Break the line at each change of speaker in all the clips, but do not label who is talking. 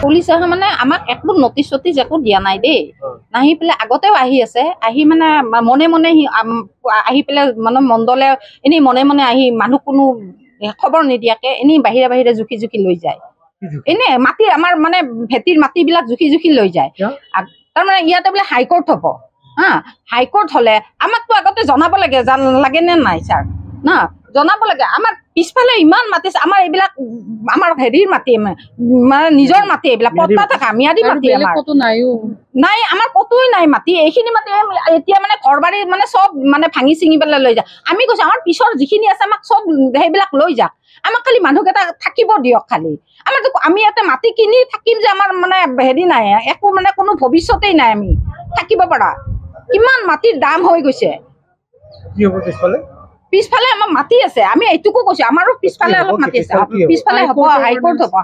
police মানে আমাক একো নটিচ চটিচ একো দিয়া নাই দেই নাহি পেলাই আগতেও আহি আছে আহি মানে মনে মনে আহি পেলাই মানে মণ্ডলে এনেই মনে মনে আহি মানুহ কোনো খবৰ নিদিয়াকে এনেই বাহিৰে বাহিৰে জুখি জুখি লৈ যায় এনে মাটি আমাৰ মানে ভেটিৰ মাটিবিলাক জুখি জুখি লৈ যায় তাৰমানে ইয়াতে বোলে হাইকোৰ্ট হ'ব হা হাইকোৰ্ট হলে আমাকতো আগতে জনাব লাগে লাগে নে নাই ছাৰ না জনাব লাগে আমাৰ পিছফালে ইমান মাটি আমাৰ এইবিলাক আমাৰ হেৰিৰ মাটি মানে নিজৰ মাটি এইবিলাক পট্টা থকা ম্যাদী মাটি আমাৰ নাই আমাৰ কতোই নাই মাটি এইখিনি মাটি এতিয়া মানে ঘৰ বাৰী মানে চব মানে ভাঙি চিঙি পেলাই লৈ যায় আমি কৈছো আমাৰ পিছৰ যিখিনি আছে আমাক চব সেইবিলাক লৈ যাক আমাক খালি মানুহকেইটা থাকিব দিয়ক খালি আমাৰ আমি ইয়াতে মাটি কিনি থাকিম যে আমাৰ মানে হেৰি নাই একো মানে কোনো ভৱিষ্যতেই নাই আমি থাকিব পৰা কিমান মাটিৰ দাম হৈ গৈছে পিছফালে আমাৰ মাটি আছে আমি এইটুকু কৈছো আমাৰো পিছফালে অলপ মাটি আছে পিছফালে হ'ব হাইকোৰ্ট হ'ব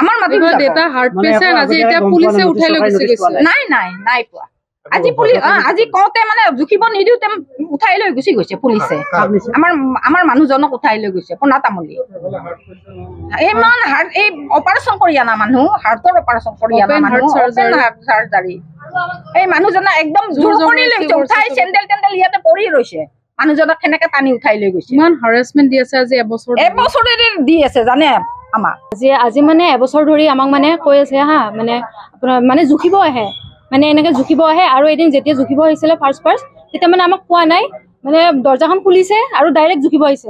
আমাৰ মাটি
দেউতা হাৰ্ট পেচেণ্ট আজি এতিয়া পুলিচে উঠাই লৈ গৈছে
নাই পোৱা আজি পুলিচ আজি কওঁতে মানে জুখিব নিদিওঁতে উঠাই লৈ গুচি গৈছে পুলিচে আমাৰ মানুহজনক উঠাই লৈ গৈছে পোনা তামুলী ইমান হাৰ্ট এই অপাৰেশ্যন কৰি অনা মানুহ হাৰ্টৰ অপাৰেশ্যন কৰি অনা মানুহ চাৰ্জাৰী এই মানুহজনে একদম জোৰ কৰি লৈছে উঠাই চেণ্ডেল টেণ্ডেল ইয়াতে পৰি ৰৈছে মানুহজনক সেনেকে টানি উঠাই লৈ গৈছে
ইমান হাৰাসমেন্ট দি আছে আজি এবছৰে
দি আছে জানে আমাক
আজি মানে এবছৰ ধৰি আমাক মানে কৈ আছে হা মানে আপোনাৰ মানে জুখিব আহে মানে এনেকে জুখিব আহে আৰু এদিন যেতিয়া জুখিব আহিছিলে ফাৰ্ষ্ট তেতিয়া মানে আমাক কোৱা নাই মানে দৰ্জাখন খুলিছে আৰু ডাইৰেক্ট জুখিব আহিছে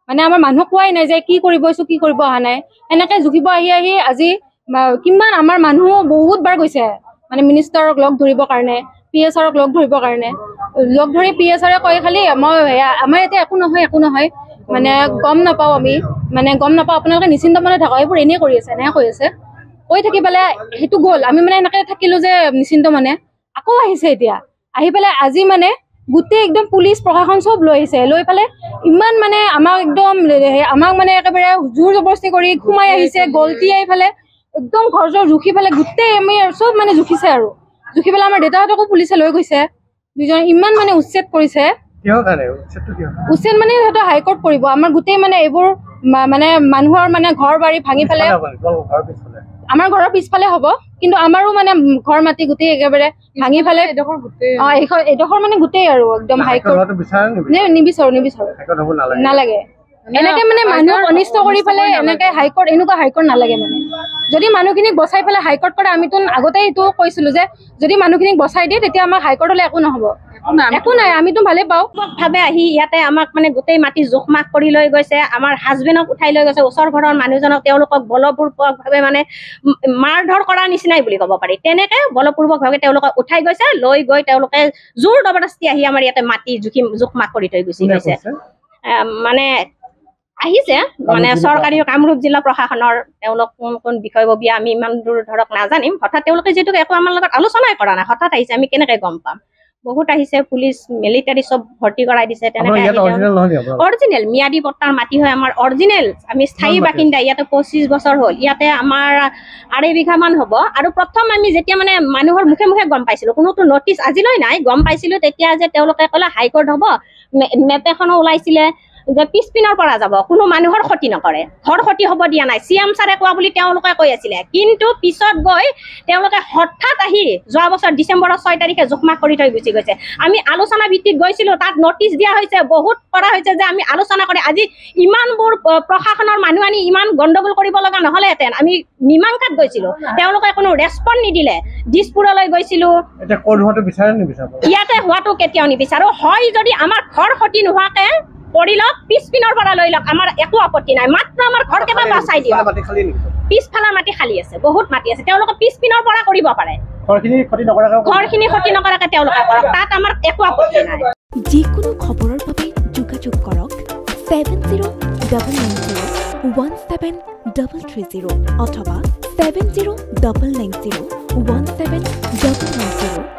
মানে আমাৰ মানুহক কোৱাই নাই যে কি কৰিব আছো কি কৰিব অহা নাই এনেকে জুখিব আহি আজি কিমান আমাৰ মানুহ বহুত বাৰ গৈছে মানে মিনিষ্টাৰক লগ ধৰিবৰ কাৰণে PSRক লগ ধৰিবৰ কাৰণে লগ ধৰি PSRে কয় খালি মই আমাৰ ইয়াতে একো নহয় মানে গম নাপাওঁ আমি মানে গম নাপাওঁ আপোনালোকে নিশ্চিন্ত মনে থাকক এইবোৰ এনেই কৰি আছে এনেহে কৈ আছে কৈ থাকি পেলাই সেইটো গ'ল আমি মানে এনেকে থাকিলো যে নিশ্চিন্ত মানে আকৌ আহিছে এতিয়া আহি পেলাই আজি মানে গোটেই একদম পুলিচ প্ৰশাসন চব লৈ আহিছে লৈ পেলাই ইমান মানে আমাক মানে একেবাৰে জোৰ জবৰদস্তি কৰি সোমাই আহিছে গলতি আহি পেলাই একদম ঘৰ জুখি পেলাই গোটেই আমি চব মানে জুখিছে আৰু জুখি পেলাই আমাৰ দেউতাহঁতকো পুলিচে লৈ গৈছে দুজন ইমান মানে উচ্ছেদ কৰিছে উচ্ছেদ মানে সিহঁতৰ হাইকোৰ্ট কৰিব আমাৰ গোটেই মানে এইবোৰ মানে মানুহৰ মানে ঘৰ বাৰী ভাঙি পেলাই আমাৰ ঘৰৰ পিছফালে হ'ব কিন্তু আমাৰো মানে ঘৰ মাটি গোটেই একেবাৰে ভাঙি পেলাই এডোখৰ মানে গোটেই আৰু একদম হাইকোৰ্ট নিবিচাৰো নালাগে এনেকে মানে মানুহক অনিষ্ট কৰি পেলাই এনেকে হাইকোৰ্ট এনেকুৱা হাইকোৰ্ট নালাগে মানে যদি মানুহখিনিক বচাই পেলাই হাইকোৰ্ট কৰে আমিতো আগতে এইটো কৈছিলো যে যদি মানুহখিনিক বচাই দিয়ে তেতিয়া আমাৰ হাইকোৰ্ট হলে একো নহব একো নাই আমিতো ভালে পাওঁ
ভাবে আহি ইয়াতে আমাক মানে গোটেই মাটি জোখমাখ কৰি লৈ গৈছে আমাৰ হাজবেণ্ডক উঠাই লৈ গৈছে ওচৰ ঘৰৰ মানুহজনক তেওঁলোকক বলপূৰ্বকভাৱে মানে মাৰ ধৰ কৰাৰ নিচিনাই বুলি ক'ব পাৰি তেনেকে বলপূৰ্বকভাৱে তেওঁলোকক উঠাই গৈছে লৈ গৈ তেওঁলোকে জোৰ জবৰদস্তি আহি আমাৰ ইয়াতে মাটি জোখমাখ কৰি থৈ গুচি গৈছে মানে আহিছে মানে চৰকাৰী কামৰূপ জিলা প্ৰশাসনৰ তেওঁলোক কোন বিষয়ববীয়া আমি ইমান দূৰ ধৰক নাজানিম হঠাৎ তেওঁলোকে যিহেতু একো আমাৰ লগত আলোচনাই কৰা নাই হঠাৎ আহিছে আমি কেনেকে গম পাম বহুত আহিছে পুলিচ মিলিটাৰী সব ভৰ্তি কৰাই দিছে তেনেকে অৰিজিনেল ম্যাদী পট্টাৰ মাটি হয় আমাৰ অৰিজিনেল আমি স্থায়ী বাসিন্দা ইয়াতে 25 বছৰ হ'ল ইয়াতে আমাৰ 2.5 বিঘা মান হ'ব আৰু প্ৰথম আমি যেতিয়া মানে মানুহৰ মুখে মুখে গম পাইছিলো কোনোটো নটিচ আজিলৈ নাই গম পাইছিলো তেতিয়া যে তেওঁলোকে ক'লে হাইকোৰ্ট হ'ব মেপ এখনো ওলাইছিলে যে পিছপিনৰ পৰা যাব কোনো মানুহৰ ক্ষতি নকৰে ঘৰ ক্ষতি হ'ব দিয়া নাই CM ছাৰে কোৱা বুলি তেওঁলোকে কৈ আছিলে কিন্তু পিছত গৈ তেওঁলোকে হঠাৎ আহি যোৱা বছৰ ডিসেম্বৰৰ 6 তাৰিখে জোখমাখ কৰি থৈ গুচি গৈছে আমি আলোচনা ভিত্তিত গৈছিলো তাত নটিচ দিয়া হৈছে বহুত কৰা হৈছে যে আমি আলোচনা কৰি আজি ইমানবোৰ প্ৰশাসনৰ মানুহ আনি ইমান গণ্ডগোল কৰিব লগা নহলেহেঁতেন আমি মীমাংসাত গৈছিলো তেওঁলোকে কোনো ৰেছপন্স নিদিলে দিছপুৰলৈ গৈছিলো
এটা কোড হোৱাটো বিচাৰে নিবিচাৰে
ইয়াতে হোৱাটো কেতিয়াও নিবিচাৰো হয় যদি আমাৰ ঘৰ ক্ষতি নোহোৱাকে পৰিলক পিছপিনৰ পৰা লৈ লওক আমাৰ একো আপত্তি নাই মাত্ৰ আমাৰ ঘৰ কেটা বাচাই দিয়ক পিছফালৰ মাটি খালি আছে বহুত মাটি আছে তেওঁলোকে পিছপিনৰ পৰা কৰিব পাৰে ঘৰখিনি ক্ষতি নকৰাকে তেওঁলোকে কৰক তাত আমাৰ একো আপত্তি নাই
যিকোনো খবৰৰ বাবে যোগাযোগ কৰক 70990179 730 অথবা 7099017990